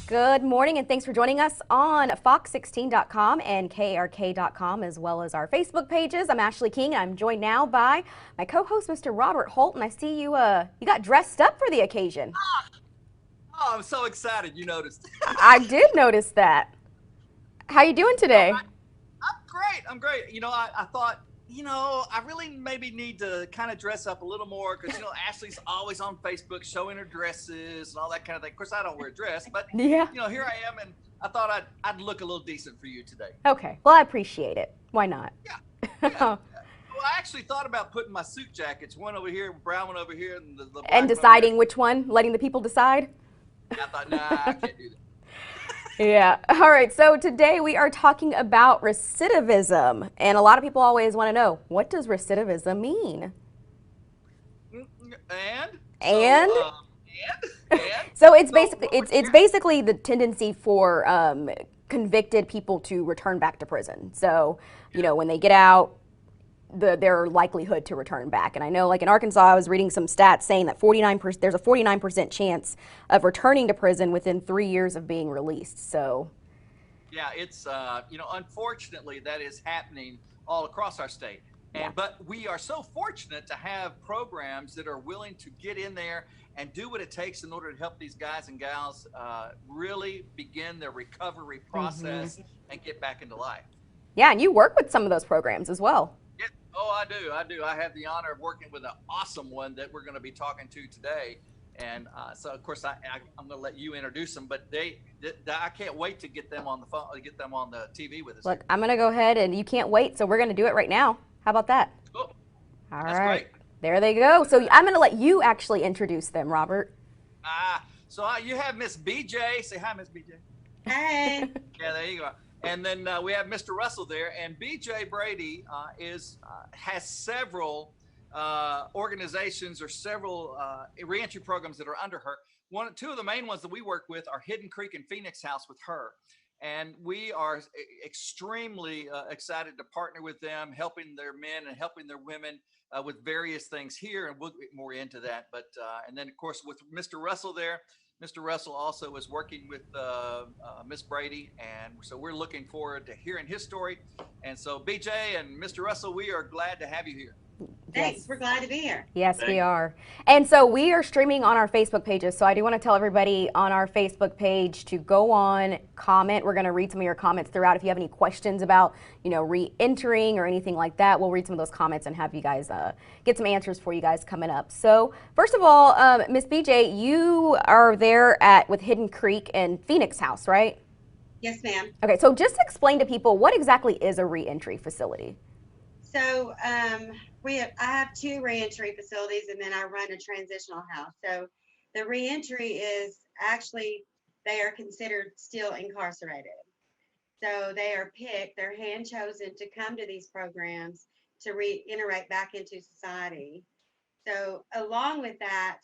Good morning, and thanks for joining us on Fox16.com and KARK.com, as well as our Facebook pages. I'm Ashley King, and I'm joined now by my co-host, Mr. Robert Holt. And I see you you got dressed up for the occasion. Oh, I'm so excited. You noticed. I did notice that. How you doing No, today? I'm great. I'm great. I thought, I really maybe need to kind of dress up a little more because, Ashley's always on Facebook showing her dresses and all that kind of thing. Of course, I don't wear a dress, but, Yeah. here I am, and I thought I'd look a little decent for you today. Okay. Well, I appreciate it. Why not? Yeah. Yeah. Well, I actually thought about putting my suit jackets, one over here, brown one over here, and the And black one over there. deciding which one, letting the people decide. I thought, nah, I can't do that. Yeah. All right. So today we are talking about recidivism. And a lot of people always want to know, what does recidivism mean? And so, And and so it's so basically what we're it's basically the tendency for convicted people to return back to prison. So, when they get out, their likelihood to return back. And I know, like in Arkansas, I was reading some stats saying that 49% there's a 49% chance of returning to prison within 3 years of being released. So, Yeah, it's unfortunately that is happening all across our state. yeah. But we are so fortunate to have programs that are willing to get in there and do what it takes in order to help these guys and gals really begin their recovery process and get back into life. Yeah, and you work with some of those programs as well. Yeah. Oh, I do. I do. I have the honor of working with an awesome one that we're going to be talking to today. And so, of course, I'm going to let you introduce them. But I can't wait to get them on the phone, get them on the TV with us Look, here. I'm going to go ahead, and you can't wait, so we're going to do it right now. How about that? Cool. All That's right. great. There they go. So I'm going to let you actually introduce them, Robert. So you have Miss BJ. Say hi, Miss BJ. Hey. Yeah, there you go. And then we have Mr. Russell there, and BJ Brady has several organizations or several reentry programs that are under her. Two of the main ones that we work with are Hidden Creek and Phoenix House with her, and we are extremely excited to partner with them, helping their men and helping their women with various things here, and we'll get more into that. But and then of course with Mr. Russell there. Mr. Russell also is working with Miss Brady, and so we're looking forward to hearing his story. And so, BJ and Mr. Russell, we are glad to have you here. Thanks. Yes. We're glad to be here. Yes, we Thank are. And so we are streaming on our Facebook pages. So I do want to tell everybody on our Facebook page to go on, comment. We're going to read some of your comments throughout. If you have any questions about, re-entering or anything like that, we'll read some of those comments and have you guys get some answers for you guys coming up. So first of all, Miss BJ, you are there with Hidden Creek and Phoenix House, right? Yes, ma'am. Okay, so just explain to people what exactly is a re-entry facility. So I have two reentry facilities, and then I run a transitional house. So the reentry is actually, they are considered still incarcerated. So they are picked, they're hand chosen to come to these programs to reintegrate back into society. So along with that,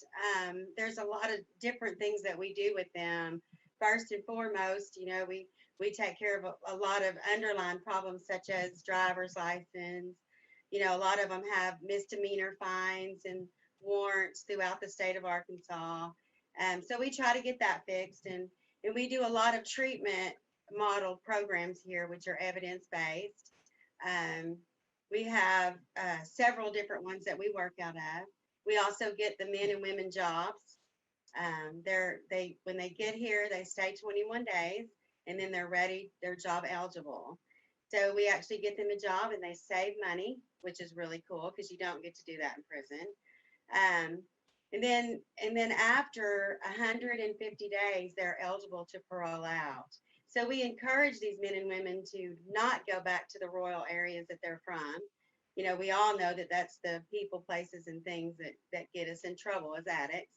there's a lot of different things that we do with them. First and foremost, we take care of a lot of underlying problems such as driver's license. A lot of them have misdemeanor fines and warrants throughout the state of Arkansas. So we try to get that fixed, and we do a lot of treatment model programs here, which are evidence based. Um, we have several different ones that we work out of. We also get the men and women jobs. When they get here, they stay 21 days, and then they're ready, they're job eligible. So we actually get them a job, and they save money, which is really cool because you don't get to do that in prison. Um, and then after 150 days, they're eligible to parole out. So we encourage these men and women to not go back to the rural areas that they're from. We all know that that's the people, places, and things that get us in trouble as addicts.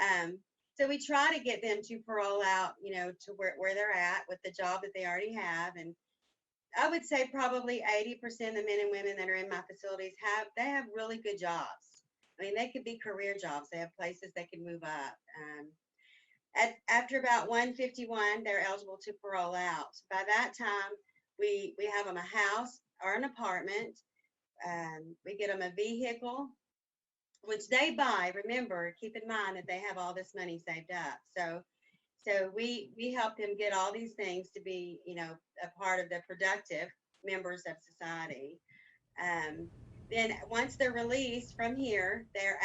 Um, so we try to get them to parole out, to where they're at with the job that they already have. And I would say probably 80% of the men and women that are in my facilities have really good jobs. I mean, they could be career jobs. They have places they can move up. After about 151, they're eligible to parole out. By that time, we have them a house or an apartment. We get them a vehicle, which they buy. Remember, keep in mind that they have all this money saved up. So So we help them get all these things to be, a part of the productive members of society. Um, then once they're released from here, they're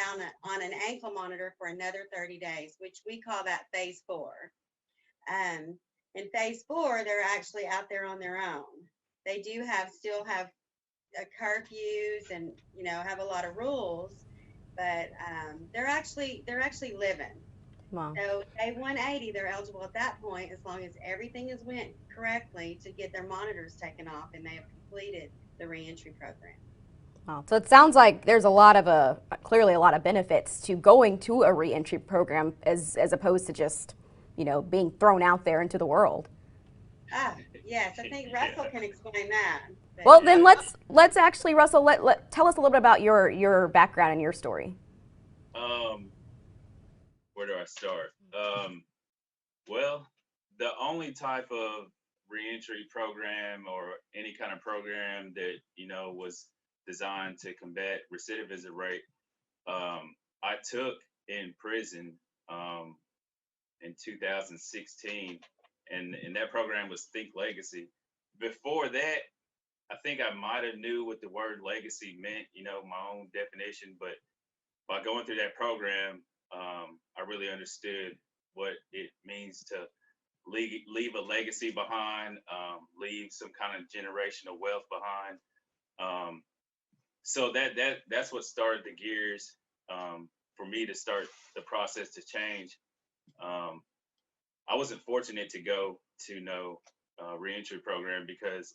on an ankle monitor for another 30 days, which we call that phase 4. In phase 4, they're actually out there on their own. They do still have curfews and have a lot of rules, but they're actually living. Wow. So day 180, they're eligible at that point as long as everything is went correctly to get their monitors taken off and they have completed the reentry program. Wow. So it sounds like there's a lot of clearly a lot of benefits to going to a reentry program as opposed to just, being thrown out there into the world. Ah, yes, I think Yeah. Russell can explain that. But Well, then Yeah. let's actually, Russell, tell us a little bit about your background and your story. Um, where do I start? Well, the only type of reentry program or any kind of program that was designed to combat recidivism rate, I took in prison um, in 2016, and that program was Think Legacy. Before that, I think I might have knew what the word legacy meant, my own definition, but by going through that program, I really understood what it means to leave a legacy behind, leave some kind of generational wealth behind. Um, so that's what started the gears for me to start the process to change. Um, I wasn't fortunate to go to no reentry program because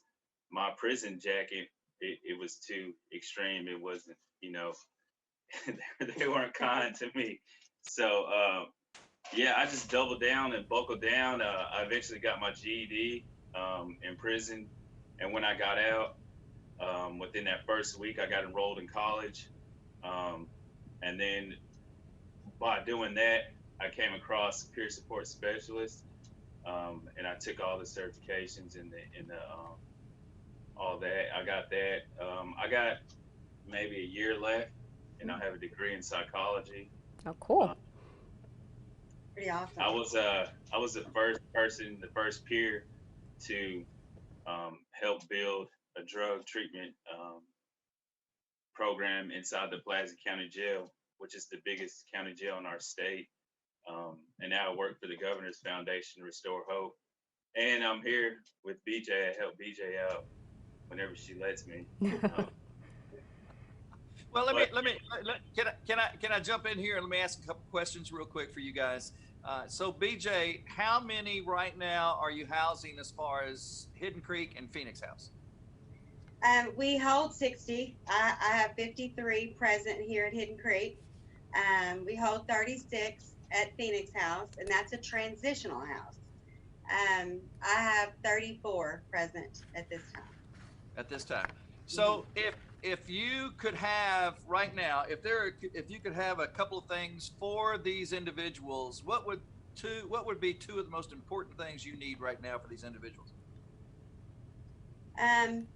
my prison jacket it was too extreme. It wasn't, they weren't kind to me. So yeah, I just doubled down and buckled down. I eventually got my GED in prison, and when I got out, within that first week, I got enrolled in college, um, and then by doing that, I came across peer support specialist, and I took all the certifications and all that. I got that. I got maybe a year left, and I have a degree in psychology. Oh, Uh, cool. pretty I awesome. was I was the first person, the first peer to help build a drug treatment program inside the Plaza County Jail, which is the biggest county jail in our state. And now I work for the Governor's Foundation, Restore Hope, and I'm here with BJ. I help BJ out whenever she lets me. Um, Well, but can I jump in here and let me ask a couple questions real quick for you guys. So BJ, how many right now are you housing as far as Hidden Creek and Phoenix House? We hold 60. I have 53 present here at Hidden Creek. We hold 36 at Phoenix House, and that's a transitional house. I have 34 present at this time. At this time. Mhm. So if you could have right now, if you could have a couple of things for these individuals, what would be two of the most important things you need right now for these individuals?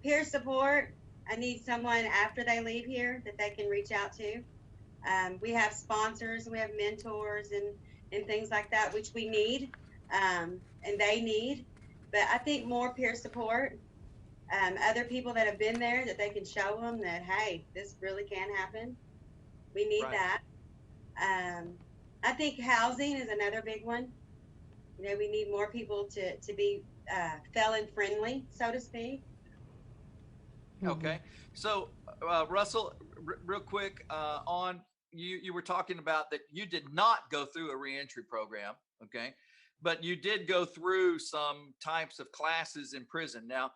Peer support. I need someone after they leave here that they can reach out to. We have sponsors, we have mentors, and things like that, which we need, and they need. But I think more peer support, other people that have been there that they can show them that, hey, this really can happen. We need Right. that. Um, I think housing is another big one. We need more people to be felon friendly, so to speak. Hmm. Okay. So Russell, real quick on you were talking about that you did not go through a reentry program, okay? But you did go through some types of classes in prison. Now,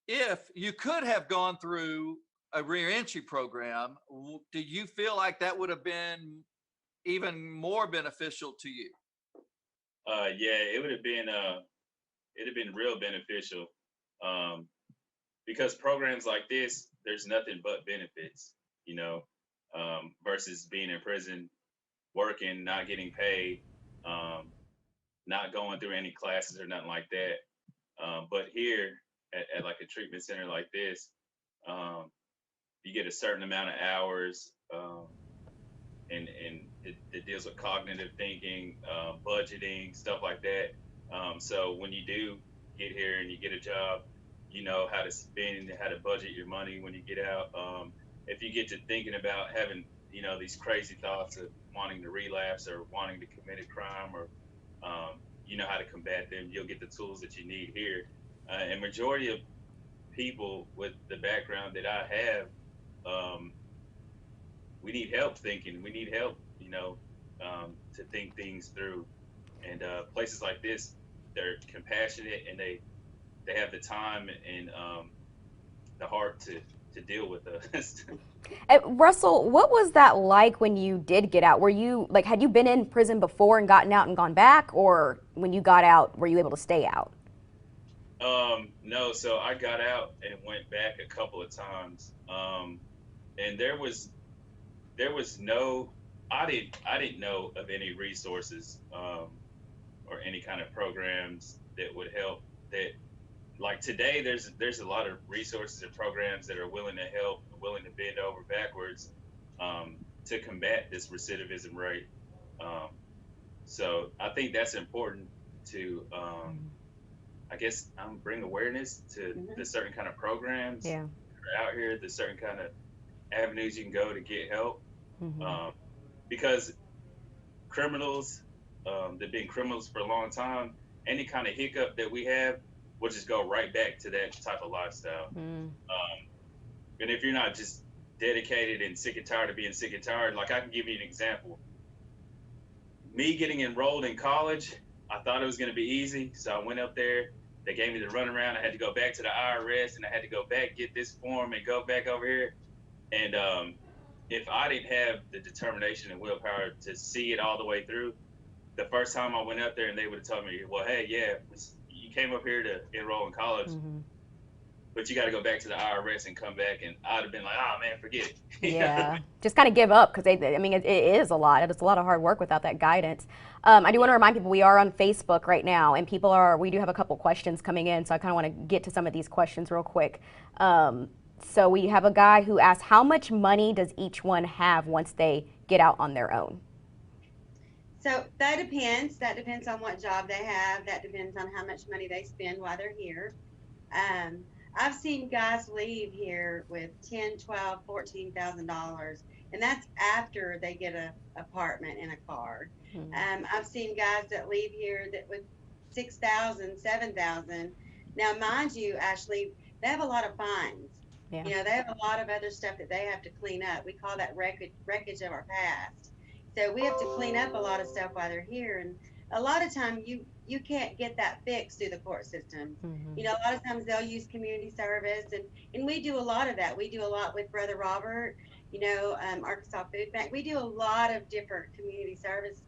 if you could have gone through a reentry program, do you feel like that would have been even more beneficial to you? yeah, it'd have been real beneficial. Um, because programs like this, there's nothing but benefits, versus being in prison, working, not getting paid, um, not going through any classes or nothing like that. But here at like a treatment center like this, um, you get a certain amount of hours, and it deals with cognitive thinking, budgeting, stuff like that. So when you do get here and you get a job, you know how to spend, how to budget your money when you get out. If you get to thinking about having, you know, these crazy thoughts of wanting to relapse or wanting to commit a crime, or you know how to combat them, you'll get the tools that you need here. And majority of people with the background that I have, we need help thinking. We need help, you know, to think things through. And places like this, they're compassionate, and they have the time and the heart to deal with us. Russell, what was that like when you did get out? Were you like, had you been in prison before and gotten out and gone back, or when you got out, were you able to stay out? No, so I got out and went back a couple of times, and there was no, I didn't know of any resources or any kind of programs that would help. That like today, there's a lot of resources and programs that are willing to help, willing to bend over backwards to combat this recidivism rate. So I think that's important to. I guess bring awareness to the certain kind of programs that are out here, the certain kind of avenues you can go to get help. Because criminals, they've been criminals for a long time, any kind of hiccup that we have, we'll just go right back to that type of lifestyle. And if you're not just dedicated and sick and tired of being sick and tired, like I can give you an example. Me getting enrolled in college, I thought it was going to be easy, so I went up there. They gave me the runaround. I had to go back to the IRS, and I had to go back, get this form, and go back over here. And if I didn't have the determination and willpower to see it all the way through, the first time I went up there and they would have told me, well, hey, yeah, you came up here to enroll in college, but you got to go back to the IRS and come back. And I'd have been like, oh, man, forget it. Yeah, just kind of give up, because I mean, it is a lot. It's a lot of hard work without that guidance. I do want to remind people we are on Facebook right now, and we do have a couple questions coming in, so I kind of want to get to some of these questions real quick. So we have a guy who asks, how much money does each one have once they get out on their own? So that depends. That depends on what job they have. That depends on how much money they spend while they're here. I've seen guys leave here with $10,000, $12,000, $14,000, and that's after they get an apartment and a car. I've seen guys that leave here that with $6,000, $7,000. Now, mind you, Ashley, they have a lot of fines. You know, they have a lot of other stuff that they have to clean up. We call that wreckage of our past. So we have to clean up a lot of stuff while they're here, and a lot of time you can't get that fixed through the court system. You know, a lot of times they'll use community service, and we do a lot of that. We do a lot with Brother Robert, you know, Arkansas Food Bank. We do a lot of different community service,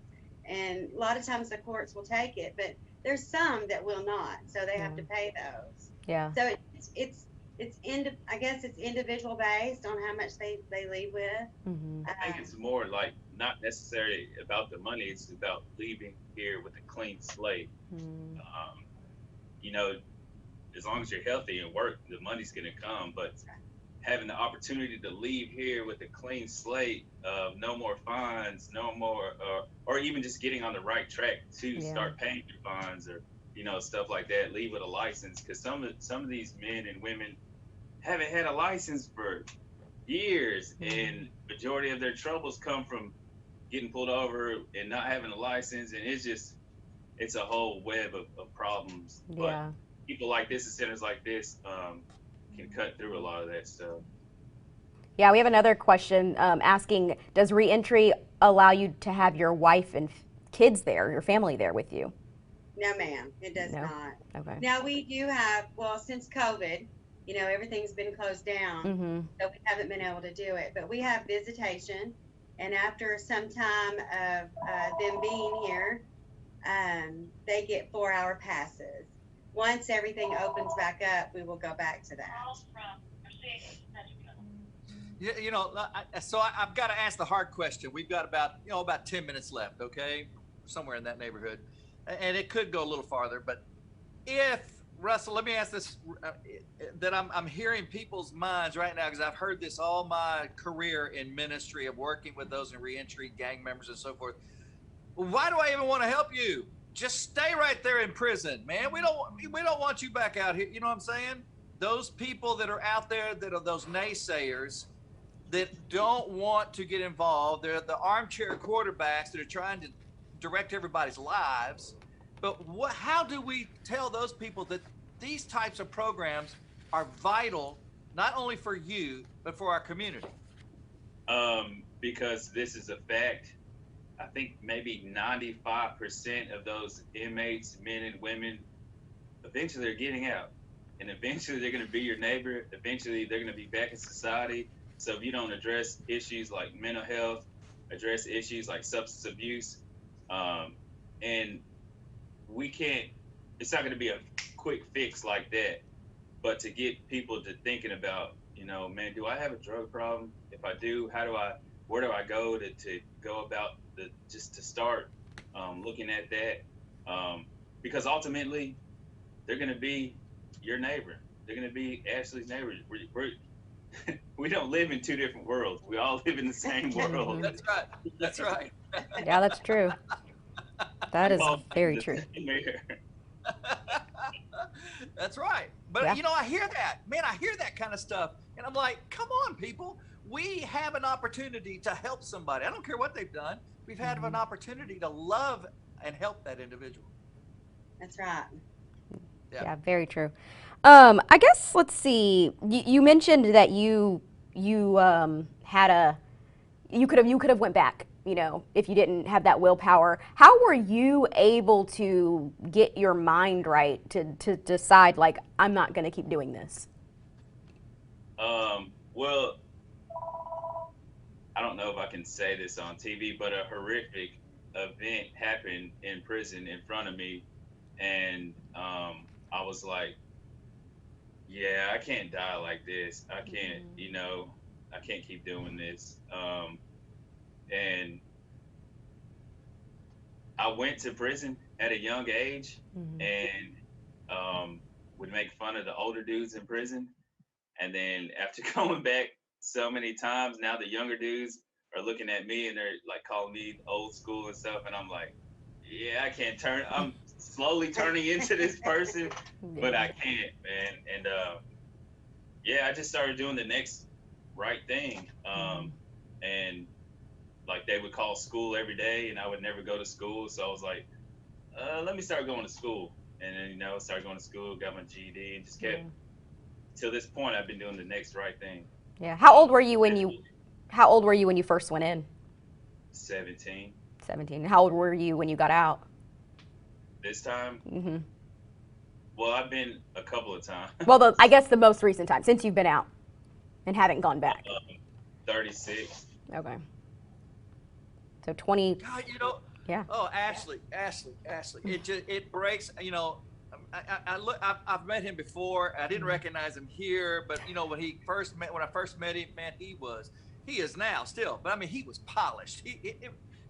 and a lot of times the courts will take it, but there's some that will not, so they have to pay those. So I guess it's individual based on how much they leave with. I think it's more like not necessarily about the money, it's about leaving here with a clean slate. You know, as long as you're healthy and work, the money's gonna come, but having the opportunity to leave here with a clean slate of no more fines, no more, or even just getting on the right track to start paying your fines, or, you know, stuff like that, leave with a license. Because some of these men and women haven't had a license for years, and majority of their troubles come from getting pulled over and not having a license, and it's a whole web of problems. But people like this and centers like this can cut through a lot of that stuff. Yeah, we have another question asking, does reentry allow you to have your wife and kids there, your family there with you? No, ma'am, it does not. Okay. Now we do have, well, since COVID, you know, everything's been closed down, so we haven't been able to do it. But we have visitation, and after some time of them being here, they get 4-hour passes. Once everything opens back up, we will go back to that. Yeah, you know, so I've got to ask the hard question. We've got about 10 minutes left, okay? Somewhere in that neighborhood. And it could go a little farther, but if Russell, let me ask this that I'm hearing people's minds right now because I've heard this all my career in ministry of working with those in reentry, gang members, and so forth. Why do I even want to help you? Just stay right there in prison, man. We don't want you back out here. You know what I'm saying? Those people that are out there that are those naysayers that don't want to get involved. They're the armchair quarterbacks that are trying to direct everybody's lives. But how do we tell those people that these types of programs are vital, not only for you, but for our community? Because this is a fact. I think maybe 95% of those inmates, men and women, eventually they're getting out. And eventually they're going to be your neighbor. Eventually they're going to be back in society. So if you don't address issues like mental health, address issues like substance abuse, and we can't, it's not going to be a quick fix like that. But to get people to thinking about, man, do I have a drug problem? If I do, where do I go to go about just to start looking at that? Because ultimately, they're going to be your neighbor. They're going to be Ashley's neighbor. We don't live in two different worlds. We all live in the same world. That's right. That's right. Yeah, that's true. That is All very the true. same air. That's right. But Yeah. I hear that. Man, I hear that kind of stuff. And I'm like, come on, people. We have an opportunity to help somebody. I don't care what they've done. We've had an opportunity to love and help that individual. That's right. Yeah, very true. I guess let's see. You mentioned that you had a you could have went back. If you didn't have that willpower. How were you able to get your mind right to decide like I'm not going to keep doing this? Well, I don't know if I can say this on TV, but a horrific event happened in prison in front of me, and I was like, yeah, I can't die like this. I can't, I can't keep doing this. And I went to prison at a young age and would make fun of the older dudes in prison. And then after going back so many times, now the younger dudes are looking at me and they're like calling me old school and stuff. And I'm like, yeah, I can't turn. I'm slowly turning into this person, but I can't, man. And yeah, I just started doing the next right thing. And like they would call school every day, and I would never go to school. So I was like, let me start going to school. And then started going to school, got my GED, and just kept till this point. I've been doing the next right thing. Yeah. How old were you when you first went in? 17. 17. How old were you when you got out? This time? Well, I've been a couple of times. Well, I guess the most recent time since you've been out and haven't gone back. 36. Okay. So 20. God, Yeah. Oh, Ashley. It breaks. I've met him before. I didn't recognize him here, but when I first met him, man, he is now still. But I mean, he was polished.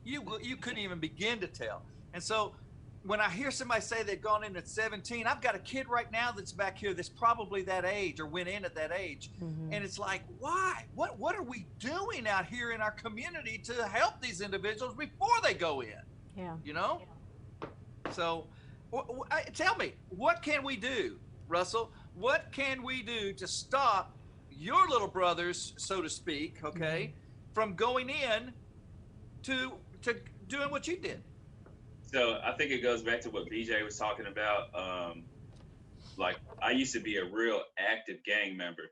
You couldn't even begin to tell. And so when I hear somebody say they've gone in at 17, I've got a kid right now that's back here that's probably that age or went in at that age. And it's like, why? What are we doing out here in our community to help these individuals before they go in? Yeah. So tell me, what can we do, Russell? What can we do to stop your little brothers, so to speak, okay, from going in to doing what you did? So I think it goes back to what BJ was talking about. Like I used to be a real active gang member,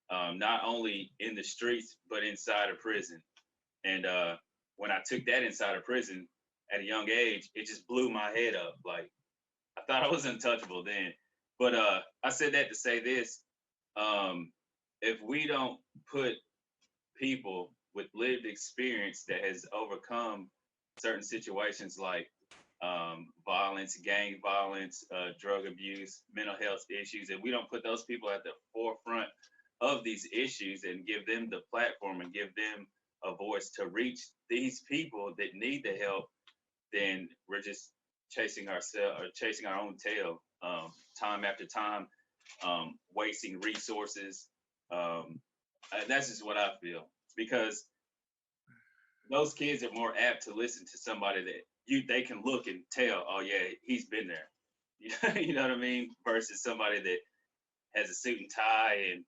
not only in the streets but inside of prison. And when I took that inside of prison at a young age, it just blew my head up. Like I thought I was untouchable then. But I said that to say this: if we don't put people with lived experience that has overcome certain situations like violence, gang violence, drug abuse, mental health issues, and we don't put those people at the forefront of these issues and give them the platform and give them a voice to reach these people that need the help, then we're just chasing our own tail, time after time, wasting resources. And that's just what I feel, because those kids are more apt to listen to somebody that they can look and tell, oh yeah, he's been there. You know what I mean? Versus somebody that has a suit and tie and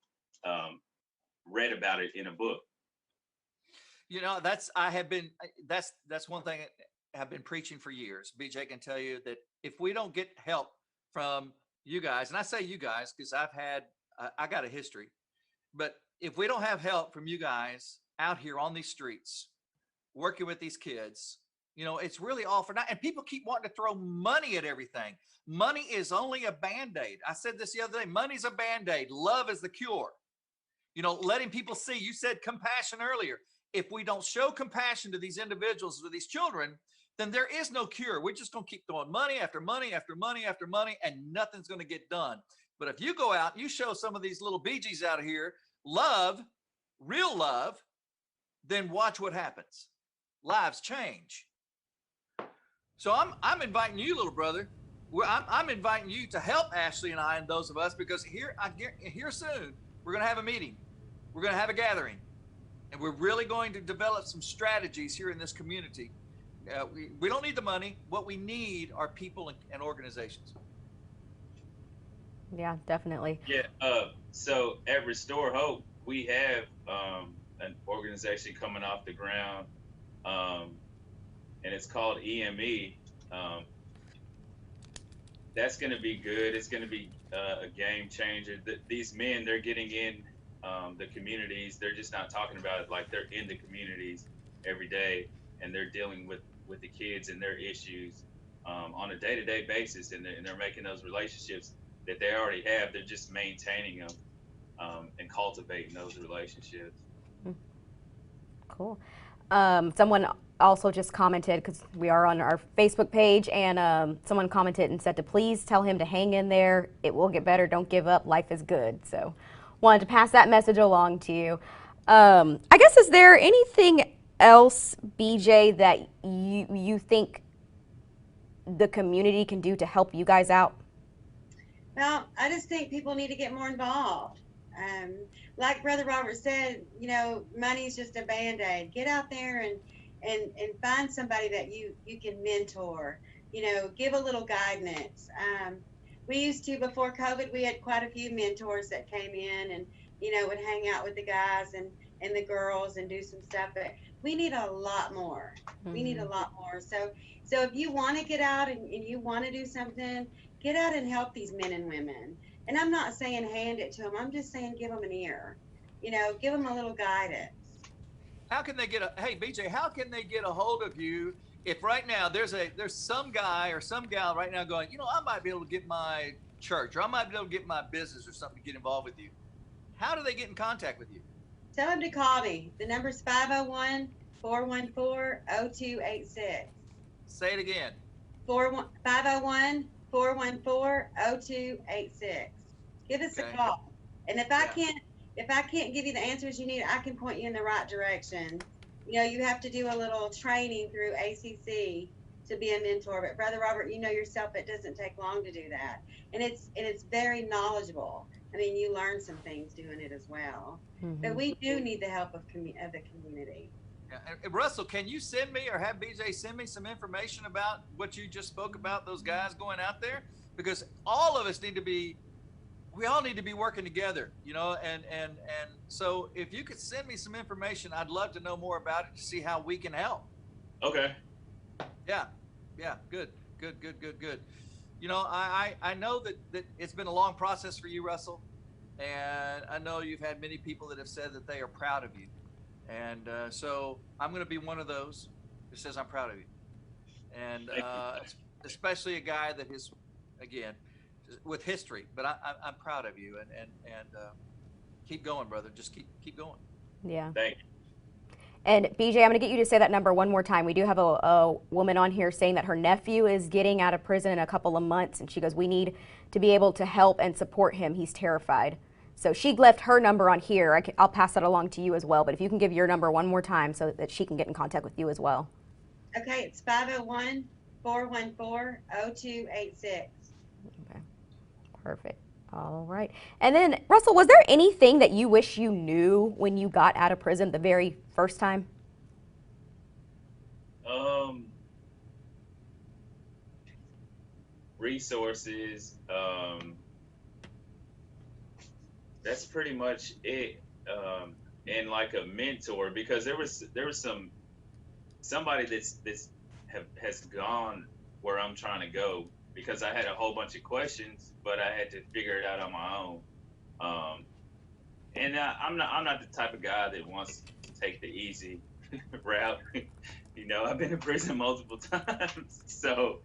read about it in a book. You know, that's one thing I've been preaching for years. BJ can tell you that if we don't get help from you guys, and I say you guys because I got a history, but if we don't have help from you guys out here on these streets, working with these kids, you know, it's really all for naught. And people keep wanting to throw money at everything. Money is only a Band-Aid. I said this the other day. Money's a Band-Aid. Love is the cure. You know, letting people see. You said compassion earlier. If we don't show compassion to these individuals, to these children, then there is no cure. We're just going to keep throwing money after money after money after money, and nothing's going to get done. But if you go out and you show some of these little Bee Gees out of here love, real love, then watch what happens. Lives change. So I'm inviting you, little brother. I'm inviting you to help Ashley and I and those of us, because here soon we're going to have a meeting. We're going to have a gathering. And we're really going to develop some strategies here in this community. We don't need the money. What we need are people and organizations. Yeah, definitely. Yeah. So at Restore Hope, we have an organization coming off the ground, and it's called EME. That's going to be good. It's going to be a game changer. These men, they're getting in the communities. They're just not talking about it, like they're in the communities every day, and they're dealing with the kids and their issues on a day-to-day basis, and they're making those relationships that they already have. They're just maintaining them and cultivating those relationships. Cool. Someone also just commented, because we are on our Facebook page, and someone commented and said to please tell him to hang in there. It will get better. Don't give up. Life is good. So wanted to pass that message along to you. I guess, is there anything else, BJ, that you think the community can do to help you guys out? Well, I just think people need to get more involved. Like Brother Robert said, you know, money's just a Band-Aid. Get out there and find somebody that you can mentor, you know, give a little guidance. We used to, before COVID, we had quite a few mentors that came in and, you know, would hang out with the guys and the girls and do some stuff. But we need a lot more. We need a lot more. So if you want to get out and you want to do something, get out and help these men and women. And I'm not saying hand it to them. I'm just saying give them an ear. You know, give them a little guidance. How can they hey, BJ, how can they get a hold of you if right now there's some guy or some gal right now going, you know, I might be able to get my church, or I might be able to get my business or something to get involved with you? How do they get in contact with you? Tell them to call me. The number's 501-414-0286. Say it again. 501-414-0286. Give us a call. And if I can't give you the answers you need, I can point you in the right direction. You know, you have to do a little training through ACC to be a mentor. But Brother Robert, you know yourself, it doesn't take long to do that. And it's very knowledgeable. I mean, you learn some things doing it as well. But we do need the help of the community. Yeah. And Russell, can you send me, or have BJ send me some information about what you just spoke about, those guys going out there? Because all of us we all need to be working together, you know, and so if you could send me some information, I'd love to know more about it to see how we can help. Okay. Yeah, good. You know, I know that it's been a long process for you, Russell, and I know you've had many people that have said that they are proud of you. And so I'm going to be one of those who says I'm proud of you. And especially a guy that is, again, with history, but I'm proud of you, and keep going, brother. Just keep going. Yeah. Thank you. And BJ, I'm going to get you to say that number one more time. We do have a woman on here saying that her nephew is getting out of prison in a couple of months, and she goes, we need to be able to help and support him. He's terrified. So she left her number on here. I'll pass that along to you as well, but if you can give your number one more time so that she can get in contact with you as well. Okay, it's 414-0286. Okay, perfect. All right. And then, Russell, was there anything that you wish you knew when you got out of prison the very first time? Resources. That's pretty much it. And like a mentor, because there was somebody has gone where I'm trying to go, because I had a whole bunch of questions, but I had to figure it out on my own. And I'm not the type of guy that wants to take the easy route. I've been in prison multiple times, so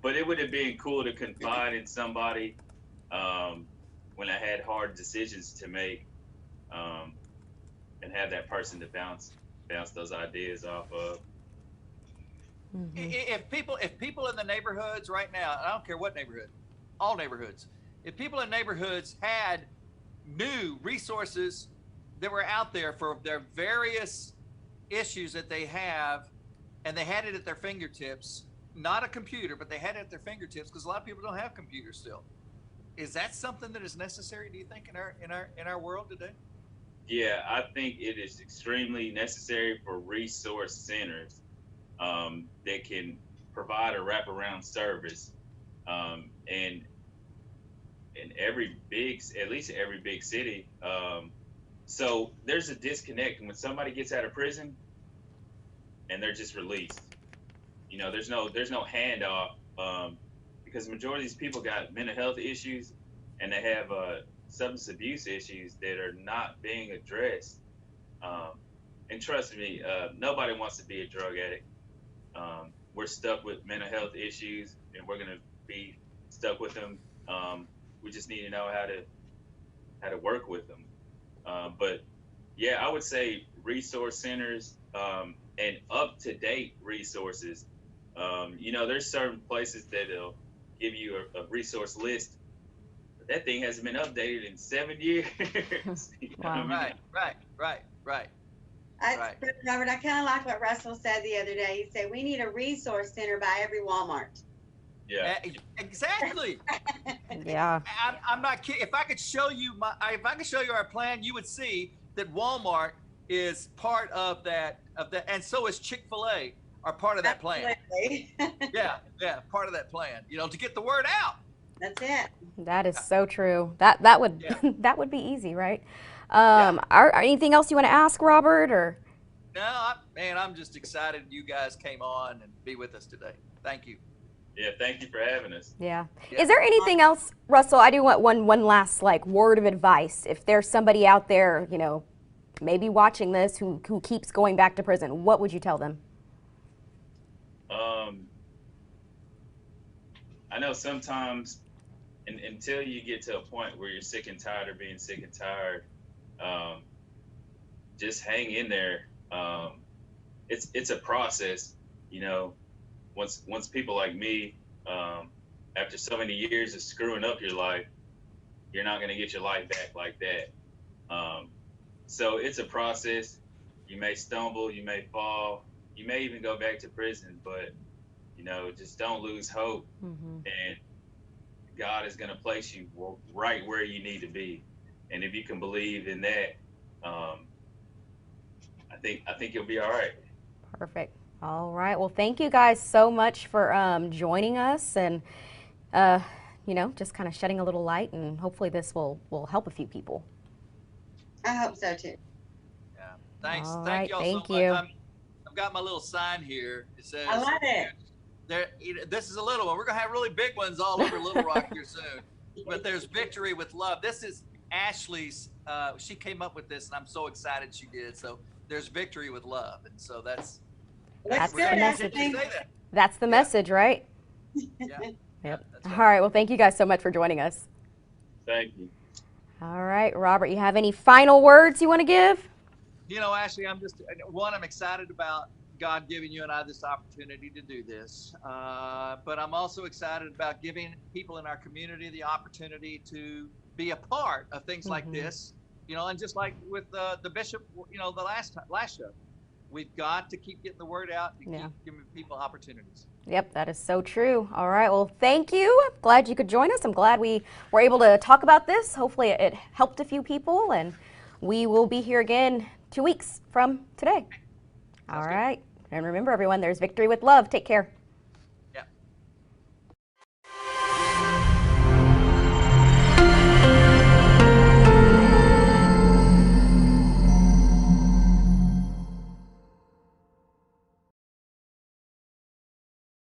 but it would have been cool to confide in somebody when I had hard decisions to make, and have that person to bounce those ideas off of. If people in the neighborhoods right now, I don't care what neighborhood, all neighborhoods, if people in neighborhoods had new resources that were out there for their various issues that they have, and they had it at their fingertips, not a computer, but they had it at their fingertips, because a lot of people don't have computers still. Is that something that is necessary, do you think, in our world today? Yeah, I think it is extremely necessary for resource centers that can provide a wraparound service, and in at least every big city. So there's a disconnect when somebody gets out of prison and they're just released. There's no handoff, because the majority of these people got mental health issues, and they have substance abuse issues that are not being addressed. And trust me, nobody wants to be a drug addict. We're stuck with mental health issues, and we're gonna be stuck with them. We just need to know how to work with them. But yeah, I would say resource centers, and up-to-date resources. There's certain places that'll give you a resource list, but that thing hasn't been updated in 7 years. Wow. Right. Robert, I kind of like what Russell said the other day. He said we need a resource center by every Walmart. Yeah, Exactly. Yeah. I'm not kidding. If I could show you our plan, you would see that Walmart is part of that, and so is Chick-fil-A are part of that plan. Absolutely. Yeah, part of that plan. To get the word out. That's it. That is so true. That would Yeah. that would be easy, right? Yeah. Anything else you want to ask, Robert? Or No, I'm just excited you guys came on and be with us today. Thank you. yeah. Thank you for having us. yeah. Yeah. Is there anything else, Russell? I do want one last word of advice. If there's somebody out there, maybe watching this who keeps going back to prison, what would you tell them? I know sometimes, until you get to a point where you're sick and tired of being sick and tired, just hang in there. It's a process, Once people like me, after so many years of screwing up your life, you're not going to get your life back like that. So it's a process. You may stumble, you may fall, you may even go back to prison, but just don't lose hope. And God is going to place you right where you need to be. And if you can believe in that, I think you'll be all right. Perfect. All right. Well, thank you guys so much for joining us, and just kind of shedding a little light, and hopefully this will help a few people. I hope so too. Yeah. Thanks. All Thank right, y'all thank so you. much. I've got my little sign here. It says, I love it. This is a little one. We're gonna have really big ones all over Little Rock here soon. But there's victory with love. This is Ashley's. She came up with this, and I'm so excited she did. So there's victory with love, and so that's Looks the good, message. Ashley. That's the message, right? Yeah. Yep. That's All right. right. Well, thank you guys so much for joining us. Thank you. All right, Robert, you have any final words you want to give? Ashley, I'm excited about God giving you and I this opportunity to do this. But I'm also excited about giving people in our community the opportunity to be a part of things like this, and just like with the bishop, the last show, we've got to keep getting the word out and Yeah. keep giving people opportunities. Yep, that is so true. All right, well, thank you. Glad you could join us. I'm glad we were able to talk about this. Hopefully it helped a few people, and we will be here again 2 weeks from today. All Sounds good. right, and remember everyone, there's victory with love. Take care.